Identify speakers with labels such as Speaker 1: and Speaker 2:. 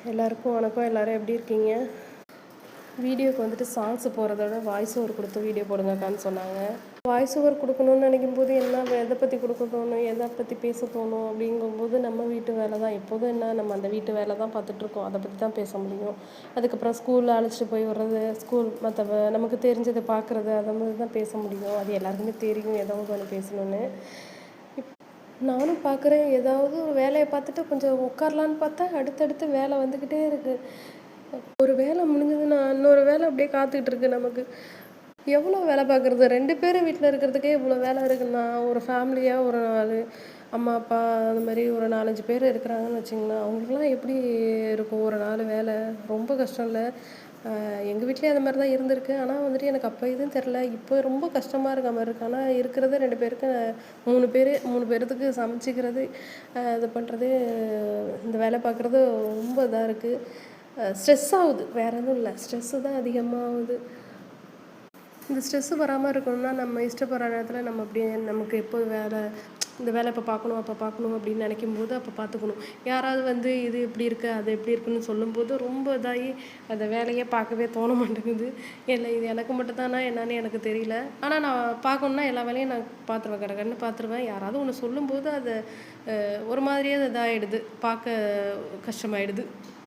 Speaker 1: எல்லாருக்கும் வணக்கம். எல்லாரும் எப்படி இருக்கீங்க? வீடியோக்கு வந்துட்டு சாங்ஸ் போகிறத விட வாய்ஸ் ஓவர் கொடுத்து வீடியோ போடுங்கக்கான்னு சொன்னாங்க. வாய்ஸ் ஓவர் கொடுக்கணும்னு நினைக்கும் போது என்ன எதை பற்றி கொடுக்க தோணும், எதை பற்றி பேச தோணும் அப்படிங்கும்போது நம்ம வீட்டு வேலை தான் எப்போதும். என்ன நம்ம அந்த வீட்டு வேலை தான் பார்த்துட்ருக்கோம், அதை பற்றி தான் பேச முடியும். அதுக்கப்புறம் ஸ்கூலில் அழைச்சிட்டு போய் விடுறது, ஸ்கூல் மற்ற நமக்கு தெரிஞ்சதை பார்க்குறது, அதை மாதிரி தான் பேச முடியும். அது எல்லாருக்குமே தெரியும் ஏதாவது ஒன்று பேசணுன்னு. நானும் பார்க்குறேன், ஏதாவது ஒரு வேலையை பார்த்துட்டு கொஞ்சம் உட்காரலான்னு பார்த்தா அடுத்தடுத்து வேலை வந்துக்கிட்டே இருக்குது. ஒரு வேலை முடிஞ்சதுன்னா இன்னொரு வேலை அப்படியே காத்துக்கிட்டு இருக்கு நமக்கு. எவ்வளோ வேலை பார்க்குறது? 2 பேரும் வீட்டில் இருக்கிறதுக்கே இவ்வளோ வேலை இருக்குன்னா, ஒரு ஃபேமிலியாக ஒரு 4 அம்மா, அப்பா அந்த மாதிரி ஒரு 4, 5 பேர் இருக்கிறாங்கன்னு வச்சுங்களேன், அவங்களுக்குலாம் எப்படி இருக்கும் ஒரு நாள் வேலை? ரொம்ப கஷ்டம் இல்லை? எங்கள் வீட்லேயும் அந்த மாதிரி தான் இருந்திருக்கு. ஆனால் வந்துட்டு எனக்கு அப்போ எதுவும் தெரில. இப்போ ரொம்ப கஷ்டமாக இருக்க மாதிரி இருக்குது. ஆனால் இருக்கிறது 2 பேருக்கு 3 பேர்த்துக்கு சமைச்சிக்கிறது, இது பண்ணுறது, இந்த வேலை பார்க்குறது ரொம்ப இதாக இருக்குது. ஸ்ட்ரெஸ் ஆகுது, வேறு எதுவும் இல்லை. ஸ்ட்ரெஸ்ஸு தான் அதிகமாகுது. இந்த ஸ்ட்ரெஸ்ஸு வராமல் இருக்கணும்னா நம்ம இஷ்டப்படுற நேரத்தில் நம்ம அப்படியே நமக்கு எப்போ வேலை, இந்த வேலை இப்போ பார்க்கணும் அப்போ பார்க்கணும் அப்படின்னு நினைக்கும்போது அப்போ பார்த்துக்கணும். யாராவது வந்து இது இப்படி இருக்குது அது எப்படி இருக்குன்னு சொல்லும்போது ரொம்ப இதாகி அந்த வேலையே பார்க்கவே தோண மாட்டேங்குது. இல்லை இது எனக்கு மட்டும் தானா என்னன்னு எனக்கு தெரியல. ஆனால் நான் பார்க்கணுன்னா எல்லா வேலையும் நான் பார்த்துருவேன், கடகடன்னு பார்த்துருவேன். யாராவது ஒன்று சொல்லும்போது அதை ஒரு மாதிரியே இதாகிடுது, பார்க்க கஷ்டமாயிடுது.